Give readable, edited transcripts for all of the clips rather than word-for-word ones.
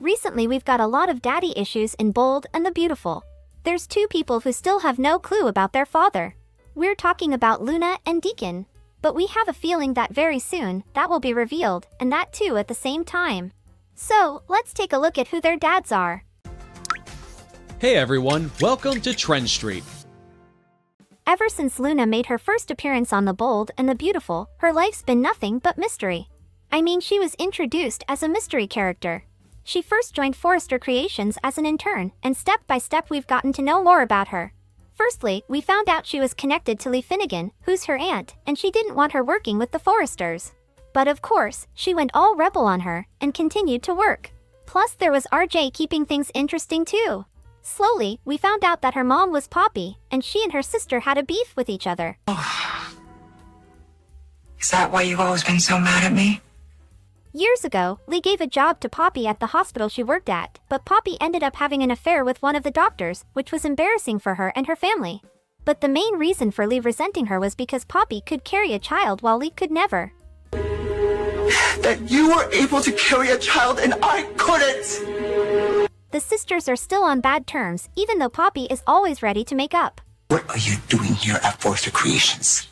Recently we've got a lot of daddy issues in Bold and the Beautiful. There's two people who still have no clue about their father. We're talking about Luna and Deacon. But we have a feeling that very soon, that will be revealed, and that too at the same time. So, let's take a look at who their dads are. Hey everyone, welcome to TrendStreet. Ever since Luna made her first appearance on The Bold and the Beautiful, her life's been nothing but mystery. I mean, she was introduced as a mystery character. She first joined Forrester Creations as an intern, and step by step we've gotten to know more about her. Firstly, we found out she was connected to Lee Finnegan, who's her aunt, and she didn't want her working with the Forresters. But of course, she went all rebel on her, and continued to work. Plus there was RJ keeping things interesting too. Slowly, we found out that her mom was Poppy, and she and her sister had a beef with each other. Is that why you've always been so mad at me? Years ago, Lee gave a job to Poppy at the hospital she worked at, but Poppy ended up having an affair with one of the doctors, which was embarrassing for her and her family. But the main reason for Lee resenting her was because Poppy could carry a child while Lee could never. That you were able to carry a child and I couldn't! The sisters are still on bad terms, even though Poppy is always ready to make up. What are you doing here at Forrester Creations?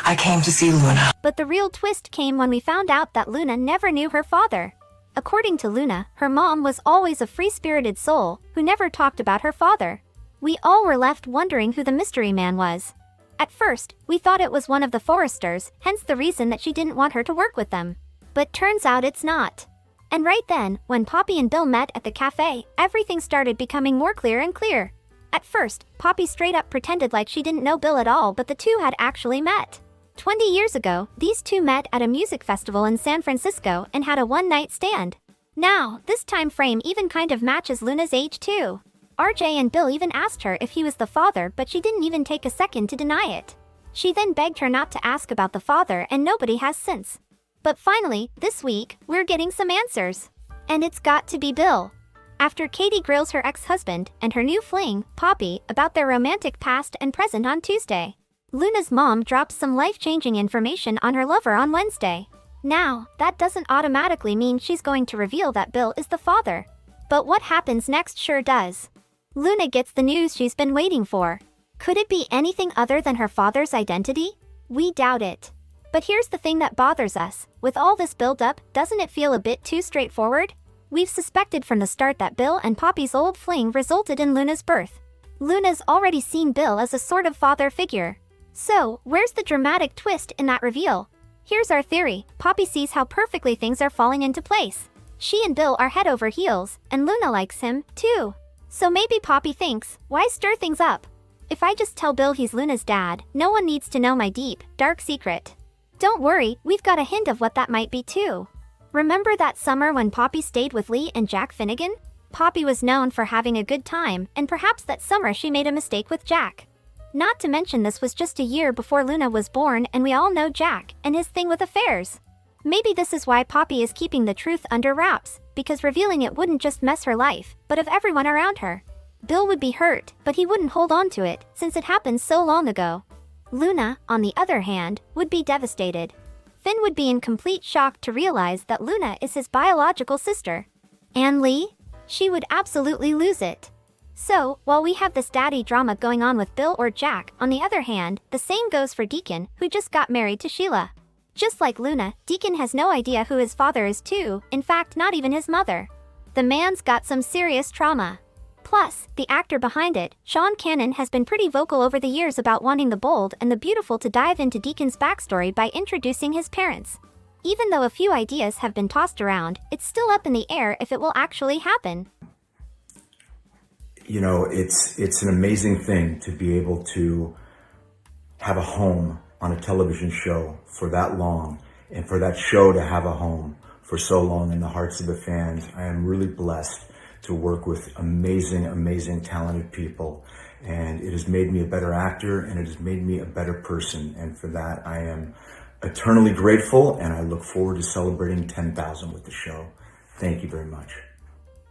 I came to see Luna. But the real twist came when we found out that Luna never knew her father. According to Luna, her mom was always a free-spirited soul who never talked about her father. We all were left wondering who the mystery man was. At first, we thought it was one of the Forresters, hence the reason that she didn't want her to work with them. But turns out it's not. And right then, when Poppy and Bill met at the cafe, everything started becoming more clear and clear. At first, Poppy straight up pretended like she didn't know Bill at all, but the two had actually met. 20 years ago, these two met at a music festival in San Francisco and had a one-night stand. Now, this time frame even kind of matches Luna's age too. RJ and Bill even asked her if he was the father, but she didn't even take a second to deny it. She then begged her not to ask about the father, and nobody has since. But finally, this week, we're getting some answers. And it's got to be Bill. After Katie grills her ex-husband and her new fling, Poppy, about their romantic past and present on Tuesday, Luna's mom drops some life-changing information on her lover on Wednesday. Now, that doesn't automatically mean she's going to reveal that Bill is the father. But what happens next sure does. Luna gets the news she's been waiting for. Could it be anything other than her father's identity? We doubt it. But here's the thing that bothers us. With all this build-up, doesn't it feel a bit too straightforward? We've suspected from the start that Bill and Poppy's old fling resulted in Luna's birth. Luna's already seen Bill as a sort of father figure. So, where's the dramatic twist in that reveal? Here's our theory. Poppy sees how perfectly things are falling into place. She and Bill are head over heels, and Luna likes him, too. So maybe Poppy thinks, why stir things up? If I just tell Bill he's Luna's dad, no one needs to know my deep, dark secret. Don't worry, we've got a hint of what that might be too. Remember that summer when Poppy stayed with Lee and Jack Finnegan? Poppy was known for having a good time, and perhaps that summer she made a mistake with Jack. Not to mention this was just a year before Luna was born, and we all know Jack and his thing with affairs. Maybe this is why Poppy is keeping the truth under wraps, because revealing it wouldn't just mess her life, but of everyone around her. Bill would be hurt, but he wouldn't hold on to it, since it happened so long ago. Luna, on the other hand, would be devastated. Finn would be in complete shock to realize that Luna is his biological sister. And Lee? She would absolutely lose it. So, while we have this daddy drama going on with Bill or Jack, on the other hand, the same goes for Deacon, who just got married to Sheila. Just like Luna, Deacon has no idea who his father is too, in fact not even his mother. The man's got some serious trauma. Plus, the actor behind it, Sean Cannon, has been pretty vocal over the years about wanting the Bold and the Beautiful to dive into Deacon's backstory by introducing his parents. Even though a few ideas have been tossed around, it's still up in the air if it will actually happen. You know, it's an amazing thing to be able to have a home on a television show for that long, and for that show to have a home for so long in the hearts of the fans. I am really blessed to work with amazing, amazing, talented people. And it has made me a better actor, and it has made me a better person. And for that, I am eternally grateful, and I look forward to celebrating 10,000 with the show. Thank you very much.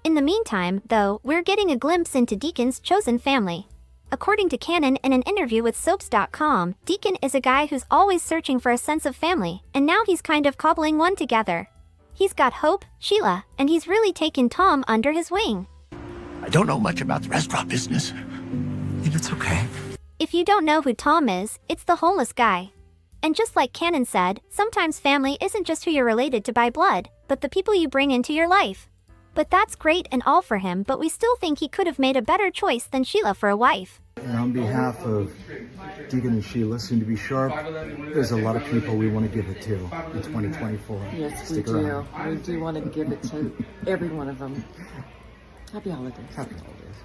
In the meantime, though, we're getting a glimpse into Deacon's chosen family. According to Cannon in an interview with Soaps.com, Deacon is a guy who's always searching for a sense of family, and now he's kind of cobbling one together. He's got Hope, Sheila, and he's really taken Tom under his wing. I don't know much about the restaurant business. And it's okay. If you don't know who Tom is, it's the homeless guy. And just like Cannon said, sometimes family isn't just who you're related to by blood, but the people you bring into your life. But that's great and all for him, but we still think he could have made a better choice than Sheila for a wife. And on behalf of Deacon and Sheila, soon to be Sharp, there's a lot of people we want to give it to in 2024. Yes, Stick we do. around. We do want to give it to every one of them. Happy holidays. Happy holidays.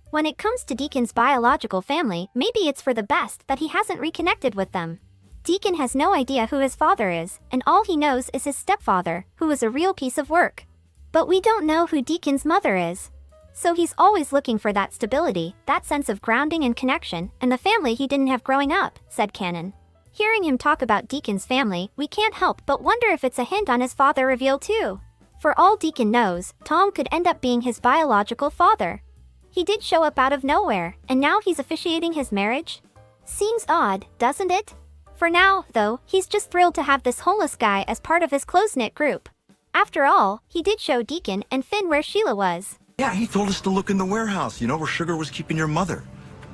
When it comes to Deacon's biological family, maybe it's for the best that he hasn't reconnected with them. Deacon has no idea who his father is, and all he knows is his stepfather, who is a real piece of work. But we don't know who Deacon's mother is. So he's always looking for that stability, that sense of grounding and connection, and the family he didn't have growing up, said Cannon. Hearing him talk about Deacon's family, we can't help but wonder if it's a hint on his father reveal too. For all Deacon knows, Tom could end up being his biological father. He did show up out of nowhere, and now he's officiating his marriage? Seems odd, doesn't it? For now, though, he's just thrilled to have this homeless guy as part of his close-knit group. After all, he did show Deacon and Finn where Sheila was. Yeah, he told us to look in the warehouse, where Sugar was keeping your mother.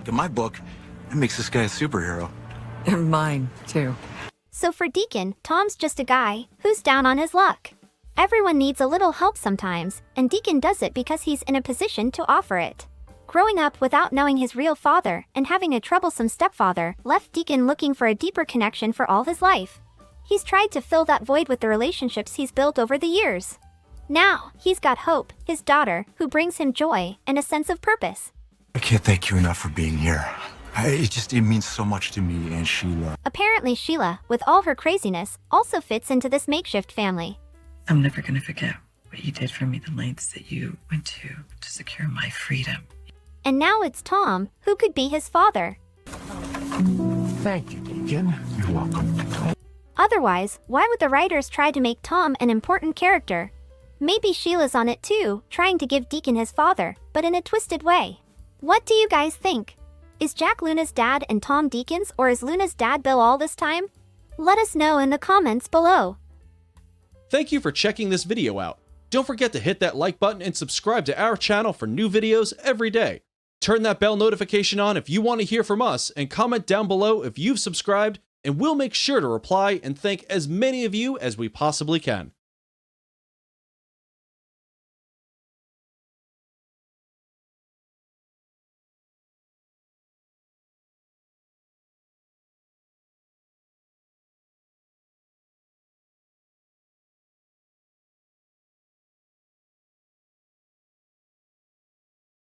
In my book, that makes this guy a superhero. And mine, too. So for Deacon, Tom's just a guy who's down on his luck. Everyone needs a little help sometimes, and Deacon does it because he's in a position to offer it. Growing up without knowing his real father and having a troublesome stepfather left Deacon looking for a deeper connection for all his life. He's tried to fill that void with the relationships he's built over the years. Now, he's got Hope, his daughter, who brings him joy and a sense of purpose. I can't thank you enough for being here. It means so much to me and Sheila. Apparently Sheila, with all her craziness, also fits into this makeshift family. I'm never going to forget what you did for me, the lengths that you went to secure my freedom. And now it's Tom, who could be his father. Thank you, Deacon. You're welcome. Otherwise, why would the writers try to make Tom an important character? Maybe Sheila's on it too, trying to give Deacon his father, but in a twisted way. What do you guys think? Is Jack Luna's dad and Tom Deacon's, or is Luna's dad Bill all this time? Let us know in the comments below. Thank you for checking this video out. Don't forget to hit that like button and subscribe to our channel for new videos every day. Turn that bell notification on if you want to hear from us, and comment down below if you've subscribed, and we'll make sure to reply and thank as many of you as we possibly can.